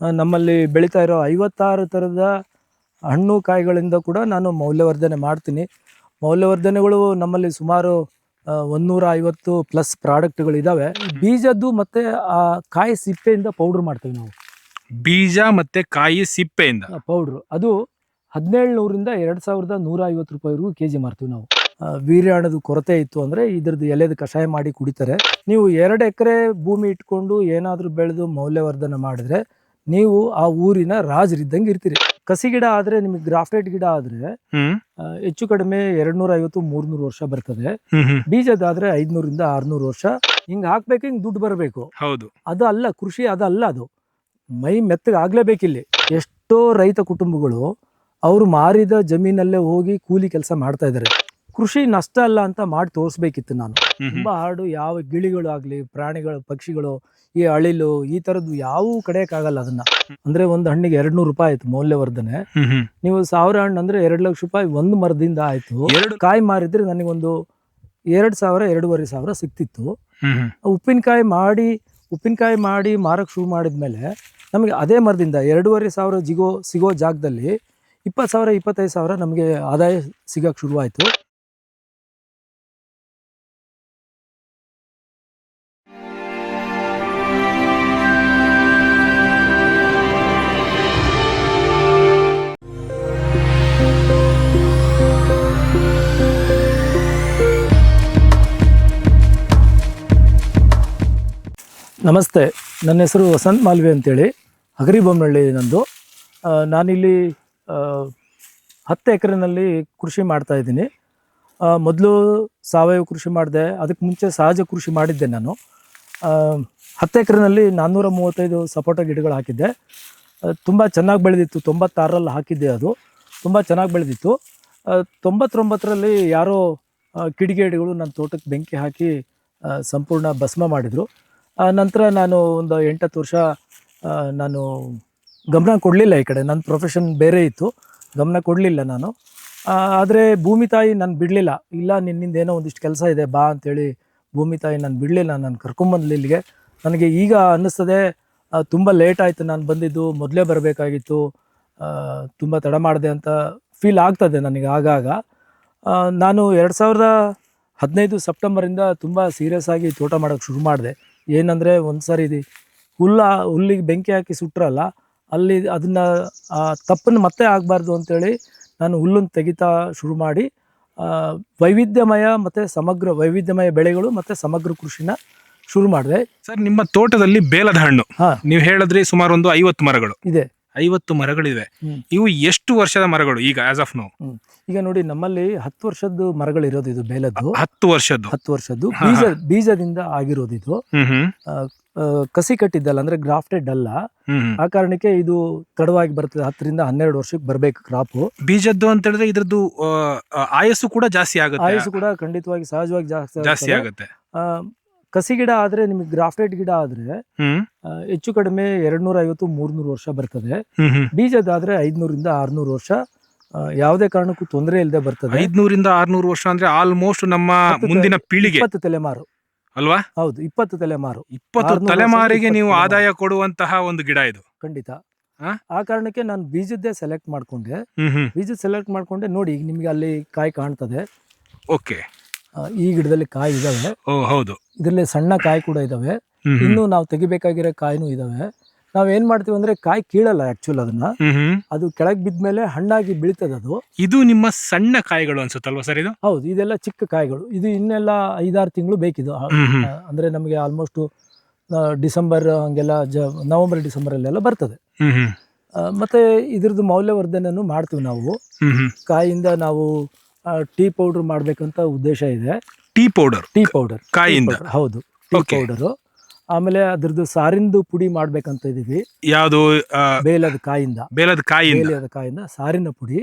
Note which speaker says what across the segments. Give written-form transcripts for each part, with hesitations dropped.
Speaker 1: ನಮ್ಮಲ್ಲಿ ಬೆಳೀತಾ ಇರೋ 56 ಥರದ ಹಣ್ಣು ಕಾಯಿಗಳಿಂದ ಕೂಡ ನಾನು ಮೌಲ್ಯವರ್ಧನೆ ಮಾಡ್ತೀನಿ. ಮೌಲ್ಯವರ್ಧನೆಗಳು ನಮ್ಮಲ್ಲಿ ಸುಮಾರು 150 ಪ್ಲಸ್ ಪ್ರಾಡಕ್ಟ್ಗಳಿದ್ದಾವೆ. ಬೀಜದ್ದು ಮತ್ತು ಆ ಕಾಯಿ ಸಿಪ್ಪೆಯಿಂದ ಪೌಡ್ರ್ ಮಾಡ್ತೀವಿ ನಾವು.
Speaker 2: ಬೀಜ ಮತ್ತೆ ಕಾಯಿ ಸಿಪ್ಪೆಯಿಂದ
Speaker 1: ಪೌಡ್ರು ಅದು 1700ರಿಂದ 2150 ರೂಪಾಯಿವರೆಗೂ ಕೆಜಿ ಮಾರ್ತೀವಿ ನಾವು. ವೀರ್ಯಾಣದ ಕೊರತೆ ಇತ್ತು ಅಂದರೆ ಇದ್ರದ್ದು ಎಲೆದು ಕಷಾಯ ಮಾಡಿ ಕುಡಿತಾರೆ. ನೀವು 2 ಎಕರೆ ಭೂಮಿ ಇಟ್ಕೊಂಡು ಏನಾದರೂ ಬೆಳೆದು ಮೌಲ್ಯವರ್ಧನೆ ಮಾಡಿದ್ರೆ ನೀವು ಆ ಊರಿನ ರಾಜರಿದ್ದಂಗೆ ಇರ್ತೀರಿ. ಕಸಿ ಗಿಡ ಆದರೆ ನಿಮಗೆ ಗ್ರಾಫ್ಟೆಡ್ ಗಿಡ ಆದರೆ ಹೆಚ್ಚು ಕಡಿಮೆ 250-300 ವರ್ಷ ಬರ್ತದೆ. ಬೀಜದಾದ್ರೆ 500ರಿಂದ 600 ವರ್ಷ. ಹಿಂಗೆ ಹಾಕ್ಬೇಕು, ಹಿಂಗೆ ದುಡ್ಡು ಬರಬೇಕು.
Speaker 2: ಹೌದು,
Speaker 1: ಅದು ಅಲ್ಲ ಕೃಷಿ, ಅದಲ್ಲ ಅದು. ಮೈ ಮೆತ್ತಗೆ ಆಗ್ಲೇಬೇಕಿಲ್ಲಿ. ಎಷ್ಟೋ ರೈತ ಕುಟುಂಬಗಳು ಅವರು ಮಾರಿದ ಜಮೀನಲ್ಲೇ ಹೋಗಿ ಕೂಲಿ ಕೆಲಸ ಮಾಡ್ತಾ ಇದ್ದಾರೆ. ಕೃಷಿ ನಷ್ಟ ಅಲ್ಲ ಅಂತ ಮಾಡಿ ತೋರಿಸ್ಬೇಕಿತ್ತು ನಾನು. ತುಂಬಾ ಹಾಡು ಯಾವ ಗಿಳಿಗಳು ಆಗ್ಲಿ, ಪ್ರಾಣಿಗಳು, ಪಕ್ಷಿಗಳು, ಈ ಅಳಿಲು, ಈ ತರದ್ದು ಯಾವ ಕಡೆಯಕ್ಕಾಗಲ್ಲ ಅದನ್ನ. ಅಂದ್ರೆ ಒಂದು ಹಣ್ಣಿಗೆ 200 ರೂಪಾಯಿ ಆಯ್ತು ಮೌಲ್ಯವರ್ಧನೆ. ನೀವು 1000 ಹಣ್ಣು ಅಂದ್ರೆ 2 ಲಕ್ಷ ರೂಪಾಯಿ ಒಂದು ಮರದಿಂದ ಆಯ್ತು. 2 ಕಾಯಿ ಮಾರಿದ್ರೆ ನನಗೊಂದು 2000-2500 ಸಿಕ್ತಿತ್ತು. ಉಪ್ಪಿನಕಾಯಿ ಮಾಡಿ ಮಾರಕ್ ಶುರು ಮಾಡಿದ್ಮೇಲೆ ನಮಗೆ ಅದೇ ಮರದಿಂದ 2500 ಸಿಗೋ ಜಾಗದಲ್ಲಿ 20,000-25,000 ನಮಗೆ ಆದಾಯ ಸಿಗಕ್ಕೆ ಶುರುವಾಯಿತು. ನಮಸ್ತೆ, ನನ್ನ ಹೆಸರು ವಸಂತ್ ಮಾಲ್ವೆ ಅಂತೇಳಿ, ಹಗರಿಬೊಮ್ಮನಹಳ್ಳಿ ನಂದು. ನಾನಿಲ್ಲಿ 10 ಎಕರೆನಲ್ಲಿ ಕೃಷಿ ಮಾಡ್ತಾ ಇದ್ದೀನಿ. ಮೊದಲು ಸಾವಯವ ಕೃಷಿ ಮಾಡಿದೆ, ಅದಕ್ಕೆ ಮುಂಚೆ ಸಹಜ ಕೃಷಿ ಮಾಡಿದ್ದೆ ನಾನು. 10 ಎಕರೆನಲ್ಲಿ 435 ಸಪೋಟ ಗಿಡಗಳು ಹಾಕಿದ್ದೆ. ತುಂಬ ಚೆನ್ನಾಗಿ ಬೆಳೆದಿತ್ತು. 96ರಲ್ಲಿ ಹಾಕಿದ್ದೆ, ಅದು ತುಂಬ ಚೆನ್ನಾಗಿ ಬೆಳೆದಿತ್ತು. 99ರಲ್ಲಿ ಯಾರೋ ಕಿಡಿಗೇಡಿಗಳು ನನ್ನ ತೋಟಕ್ಕೆ ಬೆಂಕಿ ಹಾಕಿ ಸಂಪೂರ್ಣ ಭಸ್ಮ ಮಾಡಿದರು. ನಂತರ ನಾನು ಒಂದು 8-10 ವರ್ಷ ನಾನು ಗಮನ ಕೊಡಲಿಲ್ಲ. ಈ ಕಡೆ ನನ್ನ ಪ್ರೊಫೆಷನ್ ಬೇರೆ ಇತ್ತು, ಗಮನ ಕೊಡಲಿಲ್ಲ ನಾನು. ಆದರೆ ಭೂಮಿ ತಾಯಿ ನಾನು ಬಿಡಲಿಲ್ಲ. ಇಲ್ಲ, ನಿನ್ನಿಂದ ಏನೋ ಒಂದಿಷ್ಟು ಕೆಲಸ ಇದೆ ಬಾ ಅಂತೇಳಿ ಭೂಮಿ ತಾಯಿ ನಾನು ಬಿಡಲಿಲ್ಲ. ನಾನು ಕರ್ಕೊಂಬಂದ್ಲಿ ಇಲ್ಲಿಗೆ. ನನಗೆ ಈಗ ಅನ್ನಿಸ್ತದೆ ತುಂಬ ಲೇಟ್ ಆಯಿತು ನಾನು ಬಂದಿದ್ದು, ಮೊದಲೇ ಬರಬೇಕಾಗಿತ್ತು, ತುಂಬ ತಡ ಮಾಡಿದೆ ಅಂತ ಫೀಲ್ ಆಗ್ತದೆ ನನಗೆ ಆಗಾಗ. ನಾನು 2015 ಸೆಪ್ಟೆಂಬರಿಂದ ತುಂಬ ಸೀರಿಯಸ್ ಆಗಿ ತೋಟ ಮಾಡೋಕ್ಕೆ ಶುರು ಮಾಡಿದೆ. ಏನಂದರೆ ಒಂದು ಸಾರಿ ಹುಲ್ಲಿಗೆ ಬೆಂಕಿ ಹಾಕಿ ಸುಟ್ರಲ್ಲ, ಅಲ್ಲಿ ಅದನ್ನು ತಪ್ಪನ್ನು ಮತ್ತೆ ಆಗಬಾರ್ದು ಅಂತೇಳಿ ನಾನು ಹುಲ್ಲನ್ನು ತೆಗಿತಾ ಶುರು ಮಾಡಿ ವೈವಿಧ್ಯಮಯ ಬೆಳೆಗಳು ಮತ್ತು ಸಮಗ್ರ ಕೃಷಿನ ಶುರು ಮಾಡಿದೆ.
Speaker 2: ಸರ್, ನಿಮ್ಮ ತೋಟದಲ್ಲಿ ಬೇಲದ ಹಣ್ಣು ನೀವು ಹೇಳಿದ್ರಿ ಸುಮಾರು ಒಂದು 50 ಮರಗಳು ಇದೆ. 50 ಮರಗಳಿವೆ. ಇವು ಎಷ್ಟು ವರ್ಷದ ಮರಗಳು ಈಗ ಆಸ್ ಆಫ್ ನೌ?
Speaker 1: ಈಗ ನೋಡಿ, ನಮ್ಮಲ್ಲಿ 10 ವರ್ಷದ ಮರಗಳು ಇರೋದು. ಇದು ಬೇಲದ್ದು
Speaker 2: 10 ವರ್ಷದ್ದು
Speaker 1: ಬೀಜದಿಂದ ಆಗಿರೋದು. ಇದು ಕಸಿ ಕಟ್ಟಿದ್ದಲ್ಲ, ಅಂದ್ರೆ ಗ್ರಾಫ್ಟೆಡ್ ಅಲ್ಲ. ಆ ಕಾರಣಕ್ಕೆ ಇದು ತಡವಾಗಿ ಬರ್ತದೆ. 10ರಿಂದ 12 ವರ್ಷಕ್ಕೆ ಬರ್ಬೇಕು ಕ್ರಾಪ್.
Speaker 2: ಬೀಜದ್ದು ಅಂತ ಹೇಳಿದ್ರೆ ಇದ್ರದ್ದು ಆಯಸ್ಸು ಕೂಡ ಜಾಸ್ತಿ ಆಗುತ್ತೆ.
Speaker 1: ಆಯಸ್ಸು ಕೂಡ ಖಂಡಿತವಾಗಿ ಸಹಜವಾಗಿ ಜಾಸ್ತಿ
Speaker 2: ಆಗುತ್ತೆ.
Speaker 1: ಕಸಿ ಗಿಡ ಆದ್ರೆ, ನಿಮಗೆ ಗ್ರಾಫ್ಟೆಡ್ ಗಿಡ ಆದ್ರೆ ಹೆಚ್ಚು ಕಡಿಮೆ 250-300 ವರ್ಷ ಬರ್ತದೆ. ಬೀಜದಾದ್ರೆ 500ರಿಂದ 600 ವರ್ಷ ಯಾವುದೇ ಕಾರಣಕ್ಕೂ ತೊಂದರೆ ಇಲ್ಲದೆ ಬರ್ತದೆ.
Speaker 2: 500ರಿಂದ 600 ವರ್ಷ ಅಂದ್ರೆ ಆಲ್ಮೋಸ್ಟ್ ನಮ್ಮ ಮುಂದಿನ ಪೀಳಿಗೆ
Speaker 1: 20 ತಲೆಮಾರು
Speaker 2: ಅಲ್ವಾ?
Speaker 1: ಹೌದು, 20 ತಲೆಮಾರು.
Speaker 2: 20 ತಲೆಮಾರಿಗೆ ನೀವು ಆದಾಯ ಕೊಡುವಂತಹ ಒಂದು ಗಿಡ ಇದು.
Speaker 1: ಖಂಡಿತ. ಆ ಕಾರಣಕ್ಕೆ ನಾನು ಬೀಜದ್ದೇ ಸೆಲೆಕ್ಟ್ ಮಾಡ್ಕೊಂಡೆ. ನೋಡಿ, ಈಗ ನಿಮ್ಗೆ ಅಲ್ಲಿ ಕಾಯಿ ಕಾಣ್ತದೆ.
Speaker 2: ಓಕೆ,
Speaker 1: ಈ ಗಿಡದಲ್ಲಿ ಕಾಯಿ ಇದಾವೆ.
Speaker 2: ಹೌದು,
Speaker 1: ಇದರಲ್ಲಿ ಸಣ್ಣ ಕಾಯಿ ಕೂಡ ಇದಾವೆ. ಇನ್ನು ನಾವು ತೆಗಿಬೇಕಾಗಿರೋ ಕಾಯಿನೂ ಇದಾವೆ. ನಾವೇನ್ ಮಾಡ್ತೀವಿ ಅಂದ್ರೆ ಕಾಯಿ ಕೀಳಲ್ಲ. ಆಕ್ಚುಲ್ ಅದನ್ನ ಅದು ಕೆಳಗೆ ಬಿದ್ಮೇಲೆ ಹಣ್ಣಾಗಿ ಬೀಳ್ತದೆ ಅದು.
Speaker 2: ಇದು ನಿಮ್ಮ ಸಣ್ಣ ಕಾಯಿಗಳು ಅನ್ಸುತ್ತಲ್ವಾ ಸರ್? ಇದು
Speaker 1: ಹೌದು, ಇದೆಲ್ಲ ಚಿಕ್ಕ ಕಾಯಿಗಳು. ಇದು ಇನ್ನೆಲ್ಲ 5-6 ತಿಂಗಳು ಬೇಕಿದು. ಅಂದ್ರೆ ನಮಗೆ ಆಲ್ಮೋಸ್ಟ್ ಡಿಸೆಂಬರ್ ಹಂಗೆಲ್ಲ, ನವೆಂಬರ್-ಡಿಸೆಂಬರ್ ಅಲ್ಲೆಲ್ಲ ಬರ್ತದೆ. ಮತ್ತೆ ಇದ್ರದ್ದು ಮೌಲ್ಯವರ್ಧನೆಯನ್ನು ಮಾಡ್ತೀವಿ ನಾವು. ಕಾಯಿಂದ ನಾವು ಟೀ ಪೌಡರ್ ಮಾಡ್ಬೇಕಂತ ಉದ್ದೇಶ ಇದೆ.
Speaker 2: ಟೀ ಪೌಡರ್ ಕಾಯಿಂದ?
Speaker 1: ಹೌದು, ಟೀ ಪೌಡರ್. ಆಮೇಲೆ ಅದ್ರದ್ದು ಸಾರಿಂದು ಪುಡಿ ಮಾಡ್ಬೇಕಂತ ಇದೀವಿ.
Speaker 2: ಯಾವುದು?
Speaker 1: ಬೇಲದ ಕಾಯಿಂದ ಸಾರಿನ ಪುಡಿ,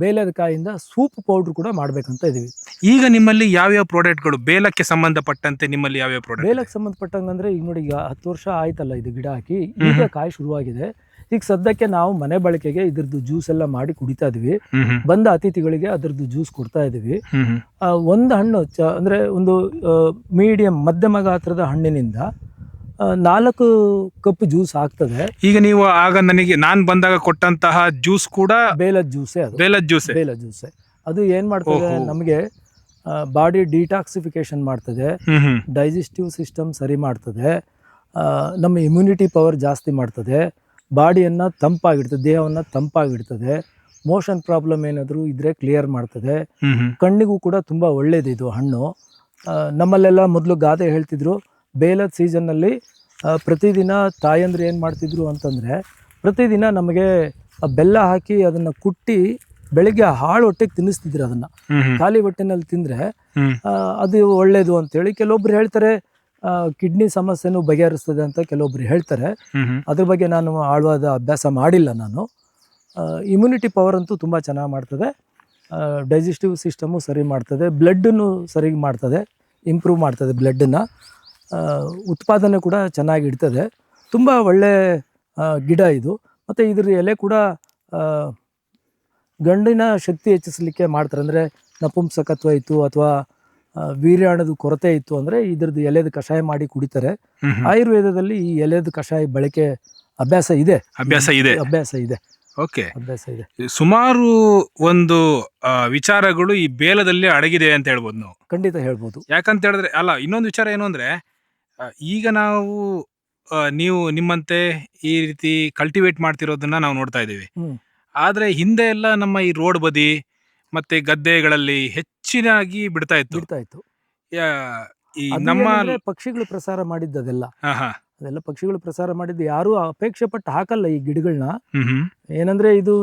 Speaker 1: ಬೇಲದ ಕಾಯಿಂದ ಸೂಪ್ ಪೌಡರ್ ಕೂಡ ಮಾಡ್ಬೇಕಂತ ಇದೀವಿ.
Speaker 2: ಈಗ ನಿಮ್ಮಲ್ಲಿ ಯಾವ್ಯಾವ ಪ್ರಾಡಕ್ಟ್ಗಳು ಬೇಲಕ್ಕೆ ಸಂಬಂಧಪಟ್ಟಂತೆ ನಿಮ್ಮಲ್ಲಿ ಯಾವ್ಯಾವ ಪ್ರಾಡಕ್ಟ್?
Speaker 1: ಬೇಲಕ್ಕೆ ಸಂಬಂಧಪಟ್ಟಂಗಂದ್ರೆ ಈಗ ನೋಡಿ, ಈಗ 10 ವರ್ಷ ಆಯ್ತಲ್ಲ ಇದು ಗಿಡ ಹಾಕಿ, ಈಗ ಕಾಯಿ ಶುರುವಾಗಿದೆ. ಈಗ ಸದ್ಯಕ್ಕೆ ನಾವು ಮನೆ ಬಳಕೆಗೆ ಇದ್ರದ್ದು ಜ್ಯೂಸ್ ಎಲ್ಲ ಮಾಡಿ ಕುಡಿತಾ ಇದೀವಿ. ಬಂದ ಅತಿಥಿಗಳಿಗೆ ಅದ್ರದ್ದು ಜ್ಯೂಸ್ ಕೊಡ್ತಾ ಇದೀವಿ. ಒಂದು ಹಣ್ಣು ಅಂದ್ರೆ ಒಂದು ಮೀಡಿಯಂ ಮಧ್ಯಮ ಗಾತ್ರದ ಹಣ್ಣಿನಿಂದ 4 ಕಪ್ ಜ್ಯೂಸ್ ಆಗ್ತದೆ.
Speaker 2: ಈಗ ನೀವು ಆಗ ನನಗೆ ನಾನ್ ಬಂದಾಗ ಕೊಟ್ಟಂತಹ ಜ್ಯೂಸ್ ಕೂಡ
Speaker 1: ಬೇಲದ ಜ್ಯೂಸೇ ಅದು.
Speaker 2: ಬೇಲದ ಜ್ಯೂಸೇ
Speaker 1: ಅದು ಏನ್ ಮಾಡ್ತದೆ, ನಮಗೆ ಬಾಡಿ ಡಿಟಾಕ್ಸಿಫಿಕೇಶನ್ ಮಾಡ್ತದೆ, ಡೈಜೆಸ್ಟಿವ್ ಸಿಸ್ಟಮ್ ಸರಿ ಮಾಡ್ತದೆ, ನಮ್ಮ ಇಮ್ಯುನಿಟಿ ಪವರ್ ಜಾಸ್ತಿ ಮಾಡ್ತದೆ, ಬಾಡಿಯನ್ನು ತಂಪಾಗಿಡ್ತದೆ, ದೇಹವನ್ನು ತಂಪಾಗಿಡ್ತದೆ, ಮೋಷನ್ ಪ್ರಾಬ್ಲಮ್ ಏನಾದರೂ ಇದ್ರೆ ಕ್ಲಿಯರ್ ಮಾಡ್ತದೆ, ಕಣ್ಣಿಗೂ ಕೂಡ ತುಂಬ ಒಳ್ಳೇದು ಇದು ಹಣ್ಣು. ನಮ್ಮಲ್ಲೆಲ್ಲ ಮೊದಲು ಗಾದೆ ಹೇಳ್ತಿದ್ರು, ಬೇಲದ ಸೀಸನ್ನಲ್ಲಿ ಪ್ರತಿದಿನ ತಾಯಂದ್ರೆ ಏನು ಮಾಡ್ತಿದ್ರು ಅಂತಂದರೆ, ಪ್ರತಿದಿನ ನಮಗೆ ಬೆಲ್ಲ ಹಾಕಿ ಅದನ್ನು ಕುಟ್ಟಿ ಬೆಳಿಗ್ಗೆ ಹಾಳು ಹೊಟ್ಟೆಗೆ ತಿನ್ನಿಸ್ತಿದ್ರು. ಅದನ್ನು ಖಾಲಿ ಹೊಟ್ಟೆನಲ್ಲಿ ತಿಂದರೆ ಅದು ಒಳ್ಳೇದು ಅಂತೇಳಿ. ಕೆಲವೊಬ್ರು ಹೇಳ್ತಾರೆ ಕಿಡ್ನಿ ಸಮಸ್ಯೆನೂ ಬಗೆಹರಿಸ್ತದೆ ಅಂತ ಕೆಲವೊಬ್ರು ಹೇಳ್ತಾರೆ. ಅದ್ರ ಬಗ್ಗೆ ನಾನು ಆಳವಾದ ಅಭ್ಯಾಸ ಮಾಡಿಲ್ಲ ನಾನು. ಇಮ್ಯುನಿಟಿ ಪವರ್ ಅಂತೂ ತುಂಬ ಚೆನ್ನಾಗಿ ಮಾಡ್ತದೆ, ಡೈಜೆಸ್ಟಿವ್ ಸಿಸ್ಟಮು ಸರಿ ಮಾಡ್ತದೆ, ಬ್ಲಡ್ಡನ್ನು ಸರಿ ಮಾಡ್ತದೆ, ಇಂಪ್ರೂವ್ ಮಾಡ್ತದೆ ಬ್ಲಡ್ಡನ್ನು, ಉತ್ಪಾದನೆ ಕೂಡ ಚೆನ್ನಾಗಿ ಇಡ್ತದೆ. ತುಂಬ ಒಳ್ಳೆ ಗಿಡ ಇದು. ಮತ್ತು ಇದ್ರ ಎಲೆ ಕೂಡ ಗಂಡಿನ ಶಕ್ತಿ ಹೆಚ್ಚಿಸಲಿಕ್ಕೆ ಮಾಡ್ತಾರೆ. ಅಂದರೆ ನಪುಂಸಕತ್ವ ಇತ್ತು ಅಥವಾ ವೀರ್ಯಾಣದ ಕೊರತೆ ಇತ್ತು ಅಂದರೆ ಇದ್ರದ್ದು ಎಲೆದ ಕಷಾಯ ಮಾಡಿ ಕುಡಿತಾರೆ. ಆಯುರ್ವೇದದಲ್ಲಿ ಈ ಎಲೆದ ಕಷಾಯ ಬಳಕೆ ಅಭ್ಯಾಸ ಇದೆ.
Speaker 2: ಓಕೆ, ಸುಮಾರು ಒಂದು ವಿಚಾರಗಳು ಈ ಬೇಲದಲ್ಲಿ ಅಡಗಿದೆ ಅಂತ ಹೇಳ್ಬೋದು ನಾವು.
Speaker 1: ಖಂಡಿತ ಹೇಳ್ಬೋದು.
Speaker 2: ಯಾಕಂತ ಹೇಳಿದ್ರೆ ಇನ್ನೊಂದು ವಿಚಾರ ಏನು ಅಂದ್ರೆ, ಈಗ ನಾವು ನೀವು ನಿಮ್ಮಂತೆ ಈ ರೀತಿ ಕಲ್ಟಿವೇಟ್ ಮಾಡ್ತಿರೋದನ್ನ ನಾವು ನೋಡ್ತಾ ಇದ್ದೀವಿ. ಆದ್ರೆ ಹಿಂದೆ ಎಲ್ಲ ನಮ್ಮ ಈ ರೋಡ್ ಬದಿ ಮತ್ತೆ ಗದ್ದೆಗಳಲ್ಲಿ ಹೆಚ್ಚಿನಾಗಿ ಬಿಡ್ತಾ ಇತ್ತು. ಈ ನಮ್ಮ
Speaker 1: ಪಕ್ಷಿಗಳು ಪ್ರಸಾರ ಮಾಡಿದ್ದದೆಲ್ಲ ಅದೆಲ್ಲ ಪಕ್ಷಿಗಳು ಪ್ರಸಾರ ಮಾಡಿದ್ದು, ಯಾರು ಅಪೇಕ್ಷೆ ಪಟ್ಟು ಹಾಕಲ್ಲ ಈ ಗಿಡಗಳನ್ನ. ಏನಂದ್ರೆ ಇದು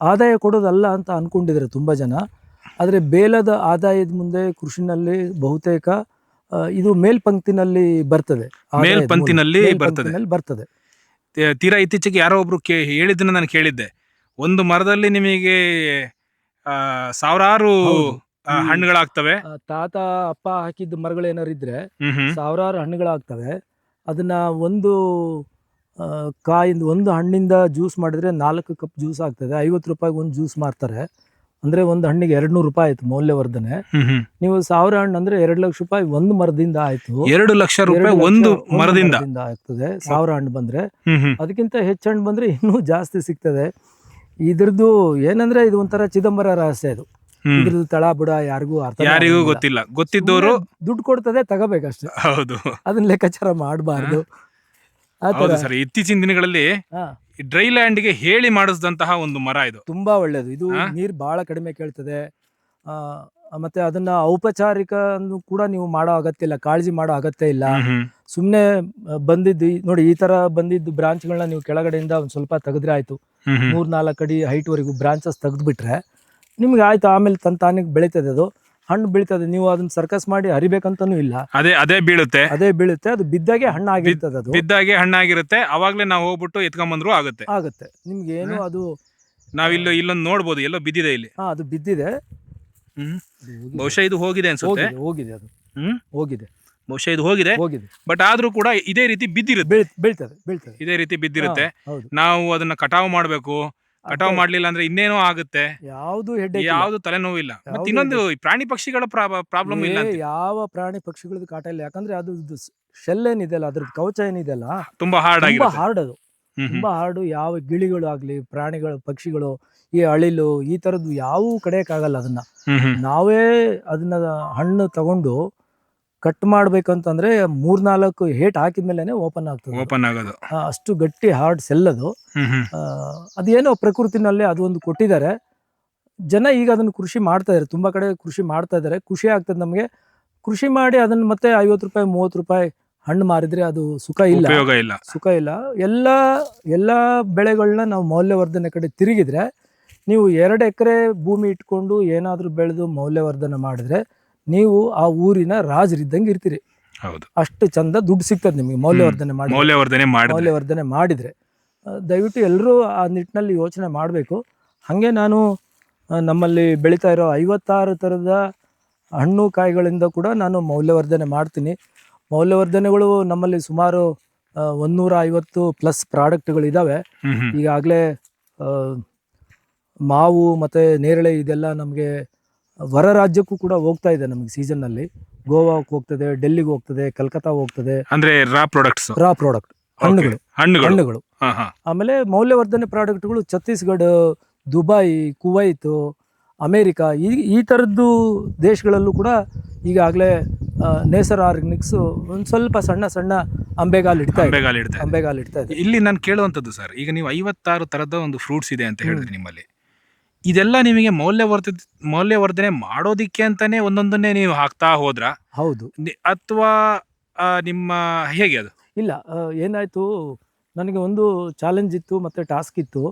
Speaker 1: ಆದಾಯ ಕೊಡೋದಲ್ಲ ಅಂತ ಅನ್ಕೊಂಡಿದ್ದಾರೆ ತುಂಬಾ ಜನ. ಆದ್ರೆ ಬೇಲದ ಆದಾಯದ ಮುಂದೆ ಕೃಷಿನಲ್ಲಿ ಬಹುತೇಕ ಇದು ಮೇಲ್ಪಂಕ್ತಿನಲ್ಲಿ ಬರ್ತದೆ.
Speaker 2: ತೀರಾ ಇತ್ತೀಚೆಗೆ ಯಾರೋ ಒಬ್ರು ಹೇಳಿದ್ದನ್ನ ನಾನು ಕೇಳಿದ್ದೆ, ಒಂದು ಮರದಲ್ಲಿ ನಿಮಗೆ ಸಾವಿರಾರು ಹಣ್ಣುಗಳಾಗ್ತವೆ.
Speaker 1: ತಾತ ಅಪ್ಪ ಹಾಕಿದ್ದ ಮರಗಳೇನಾರು ಇದ್ರೆ ಸಾವಿರಾರು ಹಣ್ಣುಗಳಾಗ್ತವೆ. ಅದನ್ನ ಒಂದು ಕಾಯಿಂದ ಒಂದು ಹಣ್ಣಿಂದ ಜ್ಯೂಸ್ ಮಾಡಿದ್ರೆ 4 ಕಪ್ ಜ್ಯೂಸ್ ಆಗ್ತದೆ. 50 ರೂಪಾಯಿಗೆ ಒಂದು ಜ್ಯೂಸ್ ಮಾರ್ತಾರೆ. ಅಂದ್ರೆ ಒಂದು ಹಣ್ಣಿಗೆ 200 ರೂಪಾಯಿ ಆಯ್ತು ಮೌಲ್ಯವರ್ಧನೆ. ನೀವು 1000 ಹಣ್ಣು ಅಂದ್ರೆ 2 ಲಕ್ಷ ರೂಪಾಯಿ ಒಂದು ಮರದಿಂದ ಆಯ್ತು.
Speaker 2: 2 ಲಕ್ಷ ರೂಪಾಯಿ ಒಂದು ಮರದಿಂದ
Speaker 1: ಆಗ್ತದೆ 1000 ಹಣ್ಣು ಬಂದ್ರೆ. ಅದಕ್ಕಿಂತ ಹೆಚ್ಚು ಹಣ್ಣು ಬಂದ್ರೆ ಇನ್ನೂ ಜಾಸ್ತಿ ಸಿಗ್ತದೆ. ಇದ್ರದ್ದು ಏನಂದ್ರೆ ಇದು ಒಂಥರ ಚಿದಂಬರ ರಹಸ್ಯ. ಇದು ಇದ್ರದ್ದು ತಳ ಬುಡ ಯಾರಿಗೂ
Speaker 2: ಗೊತ್ತಿಲ್ಲ. ಗೊತ್ತಿದ್ದವರು
Speaker 1: ದುಡ್ಡು ಕೊಡ್ತದೆ, ತಗೋಬೇಕಷ್ಟೇ.
Speaker 2: ಹೌದು,
Speaker 1: ಅದನ್ನ ಲೆಕ್ಕಾಚಾರ ಮಾಡಬಾರ್ದು.
Speaker 2: ಸರ್, ಇತ್ತೀಚಿನ ದಿನಗಳಲ್ಲಿ ಡ್ರೈ ಲ್ಯಾಂಡ್ ಗೆ ಹೇಳಿ ಮಾಡಿಸಿದಂತಹ ಒಂದು ಮರ ಇದು.
Speaker 1: ತುಂಬಾ ಒಳ್ಳೇದು. ಇದು ನೀರ್ ಬಹಳ ಕಡಿಮೆ ಕೇಳ್ತದೆ. ಮತ್ತೆ ಅದನ್ನ ಔಪಚಾರಿಕ ಕೂಡ ನೀವು ಮಾಡೋ ಅಗತ್ಯ ಇಲ್ಲ, ಕಾಳಜಿ ಮಾಡೋ ಅಗತ್ಯ ಇಲ್ಲ. ಸುಮ್ನೆ ಬಂದಿದ್ದು ನೋಡಿ, ಈ ತರ ಬಂದಿದ್ದು ಬ್ರಾಂಚ್ಗಳನ್ನ ನೀವು ಕೆಳಗಡೆಯಿಂದ ಒಂದ್ ಸ್ವಲ್ಪ ತೆಗೆದ್ರೆ ಆಯ್ತು. 3-4 ಅಡಿ ಹೈಟ್ ವರೆಗೂ ಬ್ರಾಂಚಸ್ ತೆಗೆದ್ಬಿಟ್ರೆ ನಿಮ್ಗೆ ಆಯ್ತು. ಆಮೇಲೆ ತಾನಿಗೆ ಬೆಳೀತದೆ, ಅದು ಹಣ್ಣು ಬೀಳ್ತದೆ. ನೀವು ಅದನ್ನ ಸರ್ಕಸ್ ಮಾಡಿ ಹರಿಬೇಕಂತನೂ ಇಲ್ಲ, ಅದೇ ಬೀಳುತ್ತೆ. ಅದು ಬಿದ್ದಾಗೆ ಹಣ್ಣಾಗಿರ್ತದೆ. ಅದು
Speaker 2: ಬಿದ್ದಾಗೆ ಹಣ್ಣಾಗಿರುತ್ತೆ. ಅವಾಗ್ಲೇ ನಾವು ಹೋಗ್ಬಿಟ್ಟು ಎತ್ಕೊಂಡ್ಬಂದ್ರು ಆಗುತ್ತೆ.
Speaker 1: ನಿಮ್ಗೆ ಏನು ಅದು
Speaker 2: ನಾವಿಲ್ಲೋ ಇಲ್ಲೊಂದು ನೋಡ್ಬೋದು, ಎಲ್ಲೋ ಬಿದ್ದಿದೆ ಇಲ್ಲಿ.
Speaker 1: ಅದು ಬಿದ್ದಿದೆ.
Speaker 2: ಬಹುಶಃ ಇದು ಹೋಗಿದೆ ಅನ್ಸುತ್ತೆ.
Speaker 1: ಹೋಗಿದೆ
Speaker 2: ಬಹುಶಃ ಇದು ಹೋಗಿದೆ. ಬಟ್ ಆದ್ರೂ ಕೂಡ ಇದೇ ರೀತಿ
Speaker 1: ಬೀಳ್ತದೆ.
Speaker 2: ಇದೇ ರೀತಿ ಬಿದ್ದಿರುತ್ತೆ. ನಾವು ಅದನ್ನ ಕಟಾವು ಮಾಡ್ಬೇಕು. ಕಟಾವ್ ಮಾಡ್ಲಿಲ್ಲ ಅಂದ್ರೆ ಇನ್ನೇನೋ ಆಗುತ್ತೆ. ಯಾವ್ದು ತಲೆನೋವಿಲ್ಲ. ಮತ್ತೆ ಇನ್ನೊಂದು ಪ್ರಾಣಿ ಪಕ್ಷಿಗಳ ಪ್ರಾಬ್ಲಮ್ ಇಲ್ಲ.
Speaker 1: ಯಾವ ಪ್ರಾಣಿ ಪಕ್ಷಿಗಳದ್ದು ಕಾಟ ಇಲ್ಲ. ಯಾಕಂದ್ರೆ ಅದು ಶೆಲ್ ಏನಿದೆಯಲ್ಲ, ಅದ್ರದ್ದು ಕವಚ ಏನಿದೆಯಲ್ಲ,
Speaker 2: ತುಂಬಾ ಹಾರ್ಡ್
Speaker 1: ಅದು ತುಂಬಾ ಹಾರ್ಡ್. ಯಾವ ಗಿಳಿಗಳು ಆಗ್ಲಿ, ಪ್ರಾಣಿಗಳು, ಪಕ್ಷಿಗಳು, ಈ ಅಳಿಲು, ಈ ತರದ್ದು ಯಾವ ಕಡೆಯಕ್ಕಾಗಲ್ಲ. ಅದನ್ನ ನಾವೇ ಅದನ್ನ ಹಣ್ಣು ತಗೊಂಡು ಕಟ್ ಮಾಡ್ಬೇಕಂತಂದ್ರೆ 3-4 ಹೇಟ್ ಹಾಕಿದ್ಮೇಲೆ ಓಪನ್
Speaker 2: ಆಗೋದು.
Speaker 1: ಅಷ್ಟು ಗಟ್ಟಿ ಹಾರ್ಡ್ ಸೆಲ್ ಅದು. ಅದೇನೋ ಪ್ರಕೃತಿನಲ್ಲಿ ಅದೊಂದು ಕೊಟ್ಟಿದ್ದಾರೆ. ಜನ ಈಗ ಅದನ್ನು ಕೃಷಿ ಮಾಡ್ತಾ ಇದ್ದಾರೆ, ತುಂಬಾ ಕಡೆ ಕೃಷಿ ಮಾಡ್ತಾ ಇದ್ದಾರೆ. ಖುಷಿ ಆಗ್ತದೆ ನಮಗೆ. ಕೃಷಿ ಮಾಡಿ ಅದನ್ನ ಮತ್ತೆ 50 ರೂಪಾಯಿ 30 ರೂಪಾಯಿ ಹಣ್ಣು ಮಾರಿದ್ರೆ ಅದು ಸುಖ ಇಲ್ಲ. ಎಲ್ಲ ಬೆಳೆಗಳನ್ನ ನಾವು ಮೌಲ್ಯವರ್ಧನೆ ಕಡೆ ತಿರುಗಿದ್ರೆ, ನೀವು 2 ಎಕರೆ ಭೂಮಿ ಇಟ್ಕೊಂಡು ಏನಾದ್ರೂ ಬೆಳೆದು ಮೌಲ್ಯವರ್ಧನೆ ಮಾಡಿದ್ರೆ ನೀವು ಆ ಊರಿನ ರಾಜರಿದ್ದಂಗೆ ಇರ್ತೀರಿ. ಅಷ್ಟು ಚಂದ ದುಡ್ಡು ಸಿಗ್ತದೆ ನಿಮಗೆ ಮೌಲ್ಯವರ್ಧನೆ ಮಾಡಿದ್ರೆ. ದಯವಿಟ್ಟು ಎಲ್ಲರೂ ಆ ನಿಟ್ಟಿನಲ್ಲಿ ಯೋಚನೆ ಮಾಡಬೇಕು. ಹಾಗೆ ನಾನು ನಮ್ಮಲ್ಲಿ ಬೆಳೀತಾ ಇರೋ 56 ಥರದ ಹಣ್ಣು ಕಾಯಿಗಳಿಂದ ಕೂಡ ನಾನು ಮೌಲ್ಯವರ್ಧನೆ ಮಾಡ್ತೀನಿ. ಮೌಲ್ಯವರ್ಧನೆಗಳು ನಮ್ಮಲ್ಲಿ ಸುಮಾರು 150+ ಪ್ರಾಡಕ್ಟ್ಗಳಿದ್ದಾವೆ. ಈಗಾಗಲೇ ಮಾವು ಮತ್ತು ನೇರಳೆ ಇದೆಲ್ಲ ನಮಗೆ ಹೊರ ರಾಜ್ಯಕ್ಕೂ ಕೂಡ ಹೋಗ್ತಾ ಇದೆ ನಮಗೆ ಸೀಸನ್ನಲ್ಲಿ. ಗೋವಾಕ್ಕೆ ಹೋಗ್ತದೆ, ಡೆಲ್ಲಿಗೆ ಹೋಗ್ತದೆ, ಕಲ್ಕತ್ತಾ ಹೋಗ್ತದೆ.
Speaker 2: ಅಂದ್ರೆ ರಾ ಪ್ರಾಡಕ್ಟ್ಸ್,
Speaker 1: ರಾ ಪ್ರಾಡಕ್ಟ್, ಹಣ್ಣುಗಳು.
Speaker 2: ಹಣ್ಣುಗಳು.
Speaker 1: ಆಮೇಲೆ ಮೌಲ್ಯವರ್ಧನೆ ಪ್ರಾಡಕ್ಟ್ಗಳು ಛತ್ತೀಸ್ಗಢ, ದುಬೈ, ಕುವೈತ್, ಅಮೇರಿಕಾ ಈ ಥರದ್ದು ದೇಶಗಳಲ್ಲೂ ಕೂಡ ಈಗಾಗಲೇ ನೇಸರ್ ಆರ್ಗ್ಯಾನಿಕ್ಸ್ ಒಂದು ಸ್ವಲ್ಪ ಸಣ್ಣ ಸಣ್ಣ ಅಂಬೆಗಾಲು ಇಡ್ತಾ ಇದೆ.
Speaker 2: ಇಲ್ಲಿ ನಾನು ಕೇಳುವಂಥದ್ದು ಸರ್, ಈಗ ನೀವು 56 ಥರದ ಒಂದು ಫ್ರೂಟ್ಸ್ ಇದೆ ಅಂತ ಹೇಳಿದ್ರಿ ನಿಮ್ಮಲ್ಲಿ. ಇದೆಲ್ಲ ನಿಮಗೆ ಮೌಲ್ಯವರ್ಧನೆ ಮಾಡೋದಿಕ್ಕೆ ಅಂತಾನೆ ಒಂದೊಂದನ್ನೇ ನೀವು ಹಾಕ್ತಾ ಹೋದ್ರ?
Speaker 1: ಹೌದು.
Speaker 2: ಅಥವಾ ನಿಮ್ಮ ಹೇಗೆ ಅದು?
Speaker 1: ಇಲ್ಲ, ಏನಾಯ್ತು, ನನಗೆ ಒಂದು ಚಾಲೆಂಜ್ ಇತ್ತು ಮತ್ತು ಟಾಸ್ಕ್ ಇತ್ತು.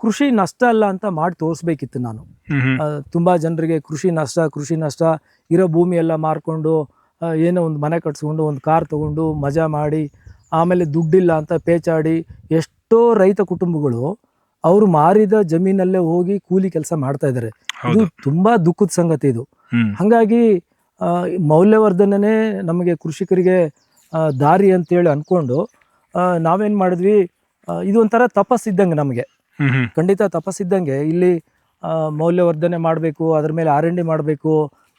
Speaker 1: ಕೃಷಿ ನಷ್ಟ ಅಲ್ಲ ಅಂತ ಮಾಡಿ ತೋರಿಸ್ಬೇಕಿತ್ತು ನಾನು. ತುಂಬ ಜನರಿಗೆ ಕೃಷಿ ನಷ್ಟ ಇರೋ ಭೂಮಿ ಎಲ್ಲ ಮಾರ್ಕೊಂಡು ಏನೋ ಒಂದು ಮನೆ ಕಟ್ಸ್ಕೊಂಡು ಒಂದು ಕಾರ್ ತೊಗೊಂಡು ಮಜಾ ಮಾಡಿ ಆಮೇಲೆ ದುಡ್ಡಿಲ್ಲ ಅಂತ ಪೇಚಾಡಿ ಎಷ್ಟೋ ರೈತ ಕುಟುಂಬಗಳು ಅವರು ಮಾರಿದ ಜಮೀನಲ್ಲೇ ಹೋಗಿ ಕೂಲಿ ಕೆಲಸ ಮಾಡ್ತಾ ಇದ್ದಾರೆ. ಇದು ತುಂಬ ದುಃಖದ ಸಂಗತಿ ಇದು. ಹಾಗಾಗಿ ಮೌಲ್ಯವರ್ಧನೆ ನಮಗೆ ಕೃಷಿಕರಿಗೆ ದಾರಿ ಅಂತೇಳಿ ಅಂದ್ಕೊಂಡು ನಾವೇನು ಮಾಡಿದ್ವಿ, ಇದು ಒಂಥರ ತಪಸ್ಸಿದ್ದಂಗೆ ನಮಗೆ, ಖಂಡಿತ ತಪಸ್ಸಿದ್ದಂಗೆ. ಇಲ್ಲಿ ಮೌಲ್ಯವರ್ಧನೆ ಮಾಡಬೇಕು, ಅದರ ಮೇಲೆ R&D ಮಾಡಬೇಕು,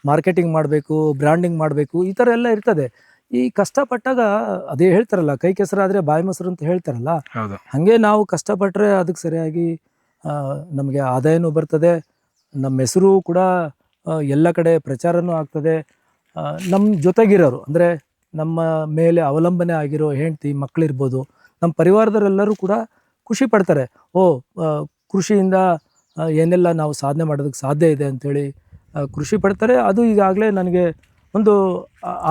Speaker 1: ಮಾರ್ಕೆಟಿಂಗ್ ಮಾಡಬೇಕು, ಬ್ರ್ಯಾಂಡಿಂಗ್ ಮಾಡಬೇಕು, ಈ ಥರ ಎಲ್ಲ ಇರ್ತದೆ. ಈ ಕಷ್ಟಪಟ್ಟಾಗ ಅದೇ ಹೇಳ್ತಾರಲ್ಲ, ಕೈ ಕೆಸರಾದರೆ ಬಾಯಿ ಮೊಸರು ಅಂತ ಹೇಳ್ತಾರಲ್ಲ, ಹಾಗೆ ನಾವು ಕಷ್ಟಪಟ್ಟರೆ ಅದಕ್ಕೆ ಸರಿಯಾಗಿ ನಮಗೆ ಆದಾಯನೂ ಬರ್ತದೆ, ನಮ್ಮ ಹೆಸರು ಕೂಡ ಎಲ್ಲ ಕಡೆ ಪ್ರಚಾರನೂ ಆಗ್ತದೆ. ನಮ್ಮ ಜೊತೆಗಿರೋರು ಅಂದರೆ ನಮ್ಮ ಮೇಲೆ ಅವಲಂಬನೆ ಆಗಿರೋ ಹೆಂಡತಿ ಮಕ್ಕಳಿರ್ಬೋದು, ನಮ್ಮ ಪರಿವಾರದವರೆಲ್ಲರೂ ಕೂಡ ಖುಷಿ ಪಡ್ತಾರೆ. ಕೃಷಿಯಿಂದ ಏನೆಲ್ಲ ನಾವು ಸಾಧನೆ ಮಾಡೋದಕ್ಕೆ ಸಾಧ್ಯ ಇದೆ ಅಂಥೇಳಿ ಖುಷಿ ಪಡ್ತಾರೆ. ಅದು ಈಗಾಗಲೇ ನನಗೆ ಒಂದು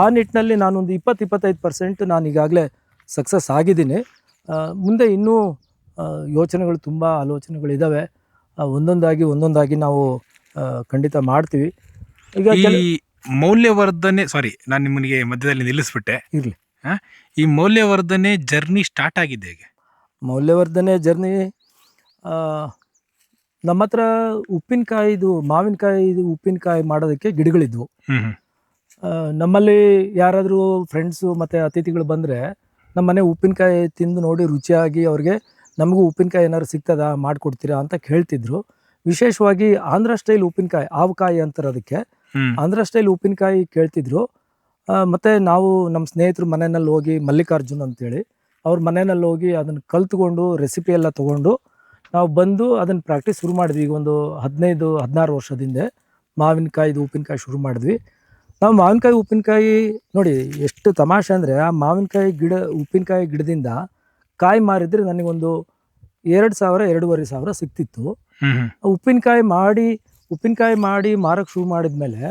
Speaker 1: ಆ ನಿಟ್ಟಿನಲ್ಲಿ ನಾನೊಂದು 20-25% ನಾನು ಈಗಾಗಲೇ ಸಕ್ಸಸ್ ಆಗಿದ್ದೀನಿ. ಮುಂದೆ ಇನ್ನೂ ಯೋಚನೆಗಳು, ತುಂಬ ಆಲೋಚನೆಗಳಿದ್ದಾವೆ. ಒಂದೊಂದಾಗಿ ನಾವು ಖಂಡಿತ ಮಾಡ್ತೀವಿ. ಈಗ
Speaker 2: ಮೌಲ್ಯವರ್ಧನೆ, ಸಾರಿ ನಾನು ನಿಮಗೆ ಮಧ್ಯದಲ್ಲಿ ನಿಲ್ಲಿಸ್ಬಿಟ್ಟೆ,
Speaker 1: ಇರಲಿ.
Speaker 2: ಈ ಮೌಲ್ಯವರ್ಧನೆ ಜರ್ನಿ ಸ್ಟಾರ್ಟ್ ಆಗಿದೆ ಹೇಗೆ?
Speaker 1: ಮೌಲ್ಯವರ್ಧನೆ ಜರ್ನಿ ನಮ್ಮ ಹತ್ರ ಮಾವಿನಕಾಯಿ ಉಪ್ಪಿನಕಾಯಿ ಮಾಡೋದಕ್ಕೆ ಗಿಡಗಳಿದ್ವು. ನಮ್ಮಲ್ಲಿ ಯಾರಾದರೂ ಫ್ರೆಂಡ್ಸು ಮತ್ತು ಅತಿಥಿಗಳು ಬಂದರೆ ನಮ್ಮನೆ ಉಪ್ಪಿನಕಾಯಿ ತಿಂದು ನೋಡಿ ರುಚಿಯಾಗಿ ಅವ್ರಿಗೆ ನಮಗೂ ಉಪ್ಪಿನಕಾಯಿ ಏನಾದ್ರು ಸಿಗ್ತದಾ, ಮಾಡಿಕೊಡ್ತೀರಾ ಅಂತ ಕೇಳ್ತಿದ್ರು. ವಿಶೇಷವಾಗಿ ಆಂಧ್ರ ಸ್ಟೈಲ್ ಉಪ್ಪಿನಕಾಯಿ, ಆವಕಾಯಿ ಅಂತಾರೆ ಅದಕ್ಕೆ, ಆಂಧ್ರ ಸ್ಟೈಲ್ ಉಪ್ಪಿನಕಾಯಿ ಕೇಳ್ತಿದ್ರು. ಮತ್ತು ನಾವು ನಮ್ಮ ಸ್ನೇಹಿತರು ಮನೆಯಲ್ಲಿ ಹೋಗಿ, ಮಲ್ಲಿಕಾರ್ಜುನ್ ಅಂತೇಳಿ ಅವ್ರ ಮನೆಯಲ್ಲಿ ಹೋಗಿ ಅದನ್ನು ಕಲ್ತ್ಕೊಂಡು ರೆಸಿಪಿ ಎಲ್ಲ ತೊಗೊಂಡು ನಾವು ಬಂದು ಅದನ್ನು ಪ್ರಾಕ್ಟೀಸ್ ಶುರು ಮಾಡಿದ್ವಿ. ಈಗ ಒಂದು 15-16 ವರ್ಷದಿಂದ ಮಾವಿನಕಾಯಿದು ಉಪ್ಪಿನಕಾಯಿ ಶುರು ಮಾಡಿದ್ವಿ. ನಾವು ಮಾವಿನಕಾಯಿ ಉಪ್ಪಿನಕಾಯಿ ನೋಡಿ ಎಷ್ಟು ತಮಾಷೆ ಅಂದರೆ, ಆ ಮಾವಿನಕಾಯಿ ಉಪ್ಪಿನಕಾಯಿ ಗಿಡದಿಂದ ಕಾಯಿ ಮಾರಿದರೆ ನನಗೊಂದು 2,000-2,500 ಸಿಗ್ತಿತ್ತು. ಉಪ್ಪಿನಕಾಯಿ ಮಾಡಿ ಮಾರಕ್ಕೆ ಶುರು ಮಾಡಿದ್ಮೇಲೆ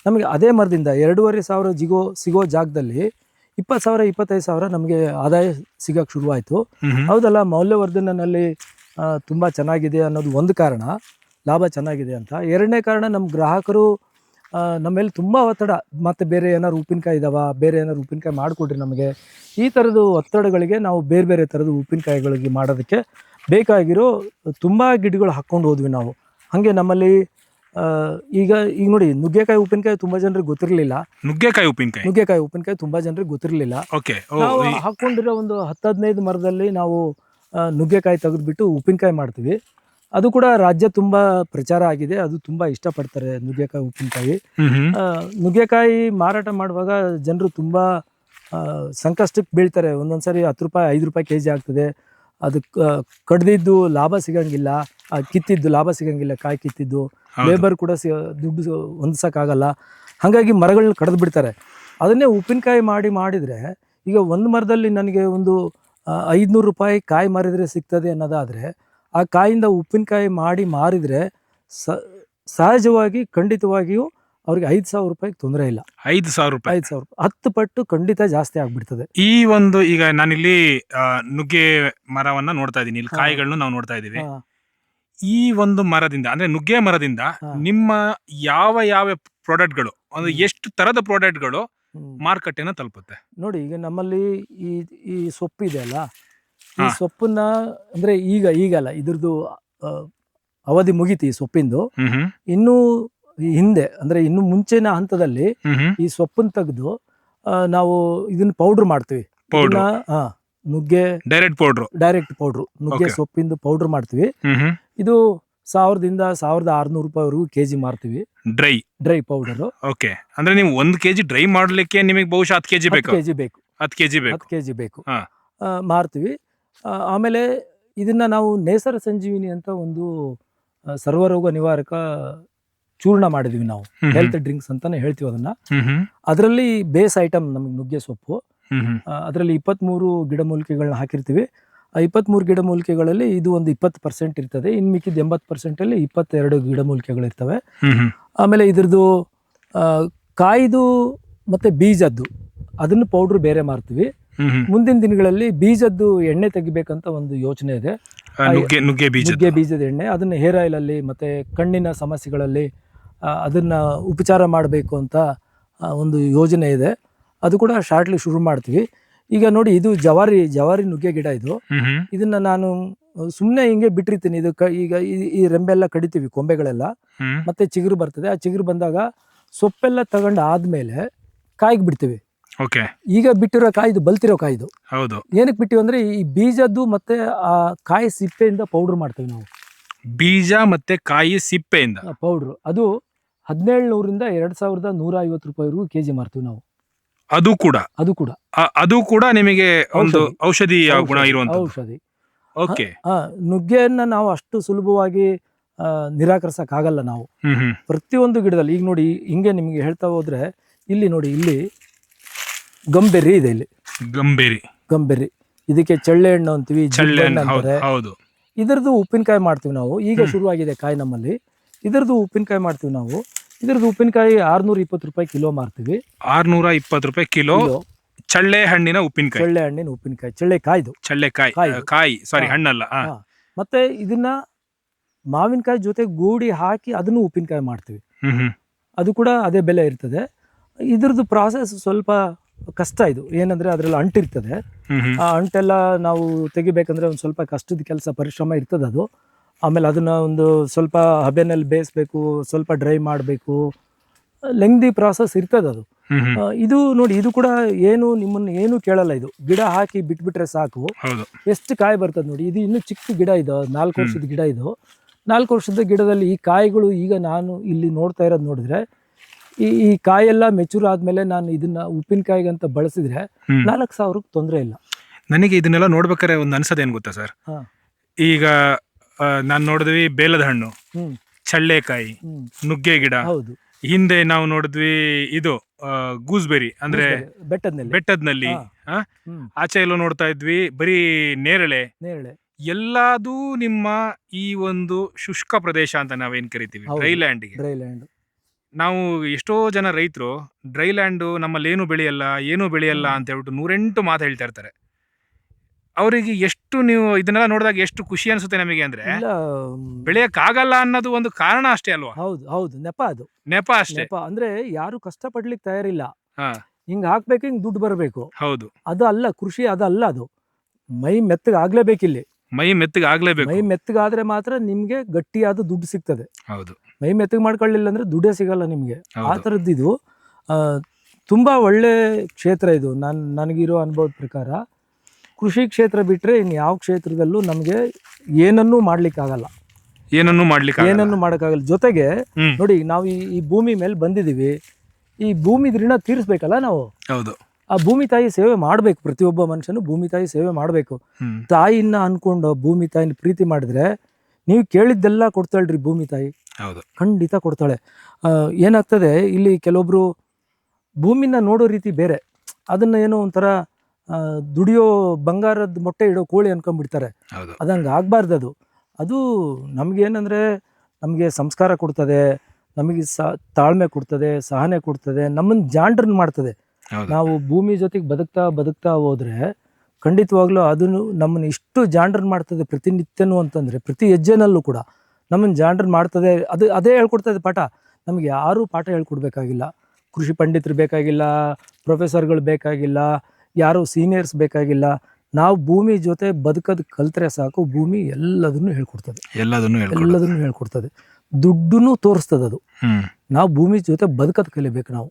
Speaker 1: ನಮಗೆ ಅದೇ ಮರದಿಂದ 2,500 ಸಿಗೋ ಜಾಗದಲ್ಲಿ 20,000-25,000 ನಮಗೆ ಆದಾಯ ಸಿಗೋಕ್ಕೆ ಶುರುವಾಯಿತು. ಹೌದಲ್ಲ, ಮೌಲ್ಯವರ್ಧನೆಯಲ್ಲಿ ತುಂಬ ಚೆನ್ನಾಗಿದೆ ಅನ್ನೋದು ಒಂದು ಕಾರಣ, ಲಾಭ ಚೆನ್ನಾಗಿದೆ ಅಂತ. ಎರಡನೇ ಕಾರಣ, ನಮ್ಮ ಗ್ರಾಹಕರು ನಮ್ಮ ಮೇಲೆ ತುಂಬ ಒತ್ತಡ, ಮತ್ತು ಬೇರೆ ಏನಾದ್ರು ಉಪ್ಪಿನಕಾಯಿ ಇದ್ದಾವ, ಬೇರೆ ಏನಾದ್ರು ಉಪ್ಪಿನಕಾಯಿ ಮಾಡಿಕೊಡ್ರಿ ನಮಗೆ, ಈ ಥರದ್ದು ಒತ್ತಡಗಳಿಗೆ ನಾವು ಬೇರೆ ಬೇರೆ ಥರದ ಉಪ್ಪಿನಕಾಯಿಗಳಿಗೆ ಮಾಡೋದಕ್ಕೆ ಬೇಕಾಗಿರೋ ತುಂಬ ಗಿಡಗಳು ಹಾಕ್ಕೊಂಡು ಹೋದ್ವಿ ನಾವು. ಹಾಗೆ ನಮ್ಮಲ್ಲಿ ಈಗ ನೋಡಿ, ನುಗ್ಗೆಕಾಯಿ ಉಪ್ಪಿನಕಾಯಿ ತುಂಬ ಜನರಿಗೆ ಗೊತ್ತಿರಲಿಲ್ಲ. ನುಗ್ಗೆಕಾಯಿ ಉಪ್ಪಿನಕಾಯಿ ತುಂಬ ಜನರಿಗೆ ಗೊತ್ತಿರಲಿಲ್ಲ. ನಾವು ಹಾಕ್ಕೊಂಡಿರೋ ಒಂದು 10-15 ಮರದಲ್ಲಿ ನಾವು ನುಗ್ಗೆಕಾಯಿ ತೆಗೆದುಬಿಟ್ಟು ಉಪ್ಪಿನಕಾಯಿ ಮಾಡ್ತೀವಿ. ಅದು ಕೂಡ ರಾಜ್ಯ ತುಂಬ ಪ್ರಚಾರ ಆಗಿದೆ, ಅದು ತುಂಬ ಇಷ್ಟಪಡ್ತಾರೆ ನುಗ್ಗೆಕಾಯಿ ಉಪ್ಪಿನಕಾಯಿ. ನುಗ್ಗೆಕಾಯಿ ಮಾರಾಟ ಮಾಡುವಾಗ ಜನರು ತುಂಬ ಸಂಕಷ್ಟಕ್ಕೆ ಬೀಳ್ತಾರೆ. ಒಂದೊಂದ್ಸರಿ 10 ರೂಪಾಯಿ 5 ರೂಪಾಯಿ kg ಆಗ್ತದೆ. ಅದಕ್ಕೆ ಕಡ್ದಿದ್ದು ಲಾಭ ಸಿಗಂಗಿಲ್ಲ, ಕಿತ್ತಿದ್ದು ಲಾಭ ಸಿಗಂಗಿಲ್ಲ, ಕಾಯಿ ಕಿತ್ತಿದ್ದು ಲೇಬರ್ ಕೂಡ ದುಡ್ಡು ಹೊಂದಿಸೋಕ್ಕಾಗಲ್ಲ. ಹಾಗಾಗಿ ಮರಗಳನ್ನ ಕಡ್ದು ಬಿಡ್ತಾರೆ. ಅದನ್ನೇ ಉಪ್ಪಿನಕಾಯಿ ಮಾಡಿದರೆ ಈಗ ಒಂದು ಮರದಲ್ಲಿ ನನಗೆ ಒಂದು 500 ರೂಪಾಯಿ ಕಾಯಿ ಮಾರಿದರೆ ಸಿಗ್ತದೆ ಅನ್ನೋದಾದರೆ, ಆ ಕಾಯಿಂದ ಉಪ್ಪಿನಕಾಯಿ ಮಾರಿದರೆ ಸಹಜವಾಗಿ ಖಂಡಿತವಾಗಿಯೂ ಅವ್ರಿಗೆ 5,000 ರೂಪಾಯಿಗೆ ತೊಂದರೆ ಇಲ್ಲ. 5,000 ರೂಪಾಯಿ 10 ಪಟ್ಟು ಖಂಡಿತ ಜಾಸ್ತಿ ಆಗ್ಬಿಡ್ತದೆ.
Speaker 2: ಈ ಒಂದು ಈಗ ನಾನಿಲ್ಲಿ ನುಗ್ಗೆ ಮರವನ್ನ ನೋಡ್ತಾ ಇದ್ದೀನಿ, ಇಲ್ಲಿ ಕಾಯಿಗಳನ್ನು ನಾವು ನೋಡ್ತಾ ಇದ್ದೀವಿ. ಈ ಒಂದು ಮರದಿಂದ, ಅಂದ್ರೆ ನುಗ್ಗೆ ಮರದಿಂದ ನಿಮ್ಮ ಯಾವ ಪ್ರಾಡಕ್ಟ್ಗಳು, ಅಂದ್ರೆ ಎಷ್ಟು ತರದ ಪ್ರಾಡಕ್ಟ್ಗಳು ಮಾರುಕಟ್ಟೆನ ತಲುಪುತ್ತೆ?
Speaker 1: ನೋಡಿ, ಈಗ ನಮ್ಮಲ್ಲಿ ಈ ಸೊಪ್ಪು ಇದೆ ಅಲ್ಲ, ಈ ಸೊಪ್ಪನ್ನ ಅಂದ್ರೆ ಈಗಲ್ಲ, ಇದ್ರದ್ದು ಅವಧಿ ಮುಗೀತಿ ಈ ಸೊಪ್ಪಿಂದು. ಇನ್ನು ಹಿಂದೆ ಅಂದ್ರೆ ಇನ್ನು ಮುಂಚಿನ ಹಂತದಲ್ಲಿ ಈ ಸೊಪ್ಪನ್ನು ತೆಗೆದು ನಾವು ಇದನ್ನ ಪೌಡರ್ ಮಾಡ್ತೀವಿ. ನುಗ್ಗೆ ಡೈರೆಕ್ಟ್ ಪೌಡ್ರು ನುಗ್ಗೆ ಸೊಪ್ಪಿಂದು ಪೌಡರ್ ಮಾಡ್ತೀವಿ. ಇದು 1000ದಿಂದ 1600 ರೂಪಾಯಿವರೆಗೂ ಕೆಜಿ ಮಾರ್ತೀವಿ. Dry powder.
Speaker 2: ಓಕೆ, ಅಂದ್ರೆ ನೀವು 1 ಕೆಜಿ ಡ್ರೈ ಮಾಡ್ಲಿಕ್ಕೆ ನಿಮಗೆ ಬಹುಶಃ 10 ಕೆಜಿ ಬೇಕು. 10 ಕೆಜಿ ಬೇಕು.
Speaker 1: ಮಾರ್ತೀವಿ. ಆಮೇಲೆ ಇದನ್ನ ನಾವು ನೇಸರ ಸಂಜೀವಿನಿ ಅಂತ ಒಂದು ಸರ್ವರೋಗ ನಿವಾರಕ ಚೂರ್ಣ ಮಾಡಿದೀವಿ ನಾವು. ಹೆಲ್ತ್ ಡ್ರಿಂಕ್ಸ್ ಅಂತಾನೆ ಹೇಳ್ತೀವಿ ಅದನ್ನ. ಅದರಲ್ಲಿ ಬೇಸ್ ಐಟಮ್ ನಮಗೆ ನುಗ್ಗೆ ಸೊಪ್ಪು. ಅದರಲ್ಲಿ 23 ಗಿಡಮೂಲಿಕೆಗಳನ್ನ ಹಾಕಿರ್ತೀವಿ. ಆ 23 ಗಿಡಮೂಲಿಕೆಗಳಲ್ಲಿ ಇದು ಒಂದು 20% ಇರ್ತದೆ. ಇನ್ನು ಮಿಕ್ಕಿದ 80% ಅಲ್ಲಿ 22 ಗಿಡಮೂಲಿಕೆಗಳಿರ್ತವೆ. ಆಮೇಲೆ ಇದ್ರದ್ದು ಕಾಯ್ದು ಮತ್ತೆ ಬೀಜದ್ದು ಅದನ್ನು ಪೌಡ್ರ್ ಬೇರೆ ಮಾರ್ತೀವಿ. ಮುಂದಿನ ದಿನಗಳಲ್ಲಿ ಬೀಜದ್ದು ಎಣ್ಣೆ ತೆಗಿಬೇಕಂತ ಒಂದು ಯೋಚನೆ ಇದೆ. ನುಗ್ಗೆ ಬೀಜದ ಎಣ್ಣೆ, ಅದನ್ನ ಹೇರ್ ಆಯಿಲ್ ಅಲ್ಲಿ ಮತ್ತೆ ಕಣ್ಣಿನ ಸಮಸ್ಯೆಗಳಲ್ಲಿ ಅದನ್ನ ಉಪಚಾರ ಮಾಡಬೇಕು ಅಂತ ಒಂದು ಯೋಜನೆ ಇದೆ. ಅದು ಕೂಡ ಶಾರ್ಟ್ಲಿ ಶುರು ಮಾಡ್ತೀವಿ. ಈಗ ನೋಡಿ, ಇದು ಜವಾರಿ ನುಗ್ಗೆ ಗಿಡ. ಇದನ್ನ ನಾನು ಸುಮ್ಮನೆ ಹಿಂಗೆ ಬಿಟ್ಟಿರ್ತೀನಿ. ಇದು ಈಗ ಈ ರೆಂಬೆಲ್ಲ ಕಡಿತೀವಿ, ಕೊಂಬೆಗಳೆಲ್ಲ, ಮತ್ತೆ ಚಿಗುರು ಬರ್ತದೆ. ಆ ಚಿಗುರು ಬಂದಾಗ ಸೊಪ್ಪೆಲ್ಲ ತಗೊಂಡು ಆದ್ಮೇಲೆ ಕಾಯಿಗೆ ಬಿಡ್ತೀವಿ. ಈಗ ಬಿಟ್ಟಿರೋ ಕಾಯ್ದು ಬಲ್ತಿರೋ ಕಾಯ್ದು ಏನಕ್ಕೆ ಬಿಟ್ಟಿವಿ ಅಂದ್ರೆ ಈ ಬೀಜದ್ದು ಮತ್ತೆ ಆ ಕಾಯಿ ಸಿಪ್ಪೆಯಿಂದ ಪೌಡರ್ ಮಾಡ್ತೀವಿ ನಾವು.
Speaker 2: ಬೀಜ ಮತ್ತೆ ಕಾಯಿ ಸಿಪ್ಪೆಯಿಂದ
Speaker 1: ಪೌಡರ್. ಅದು 1700ರಿಂದ 2150 ರೂಪಾಯಿವರೆಗೂ ಕೆಜಿ ಮಾರ್ತೀವಿ ನಾವು.
Speaker 2: ಅದು ಕೂಡ ನಿಮಗೆ ಒಂದು ಔಷಧಿ ಗುಣ ಇರುವಂತ
Speaker 1: ಔಷಧಿ. ನುಗ್ಗೆಯನ್ನ ನಾವು ಅಷ್ಟು ಸುಲಭವಾಗಿ ನಿರಾಕರಿಸಕ್ ಆಗಲ್ಲ ನಾವು. ಪ್ರತಿಯೊಂದು ಗಿಡದಲ್ಲಿ ಈಗ ನೋಡಿ, ಹಿಂಗೆ ನಿಮ್ಗೆ ಹೇಳ್ತಾ ಹೋದ್ರೆ ಇಲ್ಲಿ ನೋಡಿ, ಇಲ್ಲಿ ಗಂಬೆರ್ರಿ ಇದೆ. ಇಲ್ಲಿ ಗಂಬೆರ್ರಿ, ಇದಕ್ಕೆ ಚಳ್ಳೆ ಹಣ್ಣು ಅಂತೀವಿ, ಅಂತಾರೆ. ಇದರದ್ದು ಉಪ್ಪಿನಕಾಯಿ ಮಾಡ್ತೀವಿ ನಾವು. ಈಗ ಶುರುವಾಗಿದೆ ಕಾಯಿ ನಮ್ಮಲ್ಲಿ. ಇದರದ್ದು ಉಪ್ಪಿನಕಾಯಿ ಮಾಡ್ತೀವಿ ನಾವು. ಇದ್ರದ್ದು ಉಪ್ಪಿನಕಾಯಿ 620 ರೂಪಾಯಿ ಕಿಲೋ ಮಾರ್ತೀವಿ.
Speaker 2: 620 ರೂಪಾಯಿ ಕಿಲೋ ಚಳ್ಳೆ ಹಣ್ಣಿನ ಉಪ್ಪಿನಕಾಯಿ. ಚಳ್ಳೆಕಾಯಿ ಸಾರಿ, ಹಣ್ಣಲ್ಲ.
Speaker 1: ಮತ್ತೆ ಇದನ್ನ ಮಾವಿನಕಾಯಿ ಜೊತೆ ಗೂಡಿ ಹಾಕಿ ಅದನ್ನು ಉಪ್ಪಿನಕಾಯಿ ಮಾಡ್ತೀವಿ. ಅದು ಕೂಡ ಅದೇ ಬೆಲೆ ಇರ್ತದೆ. ಇದ್ರದ್ದು ಪ್ರಾಸೆಸ್ ಸ್ವಲ್ಪ ಕಷ್ಟ. ಇದು ಏನಂದ್ರೆ ಅದ್ರಲ್ಲಿ ಅಂಟಿರ್ತದೆ. ಆ ಅಂಟೆಲ್ಲ ನಾವು ತೆಗಿಬೇಕಂದ್ರೆ ಒಂದು ಸ್ವಲ್ಪ ಕಷ್ಟದ ಕೆಲಸ, ಪರಿಶ್ರಮ ಇರ್ತದೆ ಅದು. ಆಮೇಲೆ ಅದನ್ನ ಒಂದು ಸ್ವಲ್ಪ ಹಬೆನಲ್ಲಿ ಬೇಯಿಸ್ಬೇಕು, ಸ್ವಲ್ಪ ಡ್ರೈ ಮಾಡಬೇಕು, ಲೆಂಗ್ದಿ ಪ್ರಾಸೆಸ್ ಇರ್ತದೆ ಅದು. ಇದು ನೋಡಿ, ಇದು ಕೂಡ ನಿಮ್ಮನ್ನು ಏನು ಕೇಳಲ್ಲ. ಇದು ಗಿಡ ಹಾಕಿ ಬಿಟ್ಬಿಟ್ರೆ ಸಾಕು, ಎಷ್ಟು ಕಾಯಿ ಬರ್ತದೆ ನೋಡಿ. ಇದು ಇನ್ನು ಚಿಕ್ಕ ಗಿಡ. ಇದು 4 ವರ್ಷದ ಗಿಡ. ಇದು 4 ವರ್ಷದ ಗಿಡದಲ್ಲಿ ಈ ಕಾಯಿಗಳು ಈಗ ನಾನು ಇಲ್ಲಿ ನೋಡ್ತಾ ಇರೋದು ನೋಡಿದ್ರೆ, ಈ ಕಾಯೆಲ್ಲ ಮೆಚೂರ್ ಆದ್ಮೇಲೆ ನಾನು ಇದನ್ನ ಉಪ್ಪಿನಕಾಯಿಗಂತ ಬಳಸಿದ್ರೆ 4000 ತೊಂದರೆ ಇಲ್ಲ.
Speaker 2: ನನಗೆ ಇದನ್ನೆಲ್ಲ ನೋಡ್ಬೇಕಾದ್ರೆ ಒಂದು ಅನ್ಸೋದು ಏನ್ ಗೊತ್ತಾ ಸರ್, ಈಗ ನಾನ್ ನೋಡಿದ್ವಿ ಬೇಲದ ಹಣ್ಣು, ಚಳ್ಳೆಕಾಯಿ, ನುಗ್ಗೆ ಗಿಡ. ಹಿಂದೆ ನಾವು ನೋಡಿದ್ವಿ ಇದು ಗೂಸ್ಬೆರಿ, ಅಂದ್ರೆ ಬೆಟ್ಟದ್ನಲ್ಲಿ. ಆಚೆ ಎಲ್ಲೋ ನೋಡ್ತಾ ಇದ್ವಿ ಬರೀ ನೇರಳೆ. ಎಲ್ಲದೂ ನಿಮ್ಮ ಈ ಒಂದು ಶುಷ್ಕ ಪ್ರದೇಶ ಅಂತ ನಾವೇನ್ ಕರಿತೀವಿ, ಡ್ರೈ ಲ್ಯಾಂಡ್ಗೆ. ನಾವು ಎಷ್ಟೋ ಜನ ರೈತರು ಡ್ರೈ ಲ್ಯಾಂಡ್ ನಮ್ಮಲ್ಲಿ ಏನು ಬೆಳೆಯಲ್ಲ ಅಂತ ಹೇಳ್ಬಿಟ್ಟು 108 ಮಾತು ಹೇಳ್ತಾ ಇರ್ತಾರೆ. ಅವರಿಗೆ ಎಷ್ಟು, ನೀವು ಇದನ್ನೆಲ್ಲ ನೋಡಿದಾಗ ಎಷ್ಟು ಖುಷಿ ಅನ್ಸುತ್ತೆ ನಮಗೆ ಅಂದ್ರೆ, ಬೆಳೆಯಕ್ ಆಗಲ್ಲ ಅನ್ನೋದು ಒಂದು ಕಾರಣ ಅಷ್ಟೇ ಅಲ್ವಾ?
Speaker 1: ಹೌದು, ನೆಪ ಅಷ್ಟೇ. ಅಂದ್ರೆ ಯಾರು ಕಷ್ಟ ಪಡ್ಲಿಕ್ಕೆ ತಯಾರಿಲ್ಲ. ಹಿಂಗ್ ಹಾಕ್ಬೇಕು, ಹಿಂಗ್ ದುಡ್ಡು ಬರಬೇಕು.
Speaker 2: ಹೌದು,
Speaker 1: ಅದು ಅಲ್ಲ ಕೃಷಿ. ಅದಲ್ಲ, ಅದು ಮೈ ಮೆತ್ತಗಾಗ್ಲೇಬೇಕಿಲ್ಲಿ.
Speaker 2: ಮೈ
Speaker 1: ಮೆತ್ತಗಾದ್ರೆ ಮಾತ್ರ ನಿಮ್ಗೆ ಗಟ್ಟಿಯಾದ ದುಡ್ಡು ಸಿಗ್ತದೆ.
Speaker 2: ಹೌದು,
Speaker 1: ಮೈ ಮೆತ್ತಗೆ ಮಾಡ್ಕೊಳ್ಳಿಲ್ಲ ಅಂದ್ರೆ ದುಡ್ಡೇ ಸಿಗಲ್ಲ ನಿಮ್ಗೆ. ಆ ಥರದ್ದು ಇದು ತುಂಬಾ ಒಳ್ಳೆ ಕ್ಷೇತ್ರ. ಇದು ನನಗಿರೋ ಅನುಭವದ ಪ್ರಕಾರ ಕೃಷಿ ಕ್ಷೇತ್ರ ಬಿಟ್ರೆ ಇನ್ ಯಾವ ಕ್ಷೇತ್ರದಲ್ಲೂ ನಮ್ಗೆ ಏನನ್ನೂ ಮಾಡ್ಲಿಕ್ಕಾಗಲ್ಲ. ಜೊತೆಗೆ ನೋಡಿ, ನಾವು ಈ ಭೂಮಿ ಮೇಲೆ ಬಂದಿದೀವಿ. ಈ ಭೂಮಿ ಋಣ ತೀರಿಸ್ಬೇಕಲ್ಲ ನಾವು. ಆ ಭೂಮಿ ತಾಯಿ ಸೇವೆ ಮಾಡ್ಬೇಕು. ಪ್ರತಿಯೊಬ್ಬ ಮನುಷ್ಯನು ಭೂಮಿ ತಾಯಿ ಸೇವೆ ಮಾಡ್ಬೇಕು. ತಾಯಿನ ಅನ್ಕೊಂಡು ಭೂಮಿ ತಾಯಿನ ಪ್ರೀತಿ ಮಾಡಿದ್ರೆ ನೀವು ಕೇಳಿದ್ದೆಲ್ಲ ಕೊಡ್ತಾಳ್ರಿ ಭೂಮಿ ತಾಯಿ. ಖಂಡಿತ ಕೊಡ್ತಾಳೆ. ಏನಾಗ್ತದೆ, ಇಲ್ಲಿ ಕೆಲವೊಬ್ರು ಭೂಮಿನ ನೋಡೋ ರೀತಿ ಬೇರೆ. ಅದನ್ನ ಏನೋ ಒಂಥರ ದುಡಿಯೋ ಬಂಗಾರದ ಮೊಟ್ಟೆ ಇಡೋ ಕೋಳಿ ಅನ್ಕೊಂಡ್ಬಿಡ್ತಾರೆ. ಅದಂಗ ಆಗ್ಬಾರ್ದು. ಅದು ನಮ್ಗೇನಂದ್ರೆ, ನಮಗೆ ಸಂಸ್ಕಾರ ಕೊಡ್ತದೆ, ನಮಗೆ ತಾಳ್ಮೆ ಕೊಡ್ತದೆ, ಸಹನೆ ಕೊಡ್ತದೆ, ನಮ್ಮನ್ನ ಜಾಂಡ್ರನ್ ಮಾಡ್ತದೆ. ನಾವು ಭೂಮಿ ಜೊತೆಗೆ ಬದುಕ್ತಾ ಹೋದ್ರೆ ಖಂಡಿತವಾಗ್ಲೂ ಅದನ್ನು ನಮ್ಮನ್ನ ಇಷ್ಟು ಜಾಂಡ್ರನ್ ಮಾಡ್ತದೆ ಪ್ರತಿನಿತ್ಯನೂ ಅಂತಂದ್ರೆ, ಪ್ರತಿ ಹೆಜ್ಜೆನಲ್ಲೂ ಕೂಡ ನಮ್ಮನ್ನ ಜಾಂಡ್ರನ್ ಮಾಡ್ತದೆ. ಅದೇ ಹೇಳ್ಕೊಡ್ತದೆ ಪಾಠ. ನಮ್ಗೆ ಯಾರೂ ಪಾಠ ಹೇಳ್ಕೊಡ್ಬೇಕಾಗಿಲ್ಲ. ಕೃಷಿ ಪಂಡಿತರು ಬೇಕಾಗಿಲ್ಲ, ಪ್ರೊಫೆಸರ್ಗಳು ಬೇಕಾಗಿಲ್ಲ, ಯಾರು ಸೀನಿಯರ್ಸ್ ಬೇಕಾಗಿಲ್ಲ. ನಾವು ಭೂಮಿ ಜೊತೆ ಬದುಕೋದು ಕಲ್ತ್ರೆ ಸಾಕು. ಭೂಮಿ ಎಲ್ಲದನ್ನು ಹೇಳ್ಕೊಡ್ತದೆ. ದುಡ್ಡನ್ನು ತೋರಿಸ್ತದೆ ಅದು. ನಾವು ಭೂಮಿ ಜೊತೆ ಬದುಕೋದು ಕಲಿಬೇಕು ನಾವು.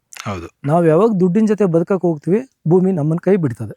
Speaker 1: ನಾವು ಯಾವಾಗ ದುಡ್ಡಿನ ಜೊತೆ ಬದುಕಕ್ಕೆ ಹೋಗ್ತೀವಿ, ಭೂಮಿ ನಮ್ಮನ್ನ ಕೈ ಬಿಡ್ತದೆ.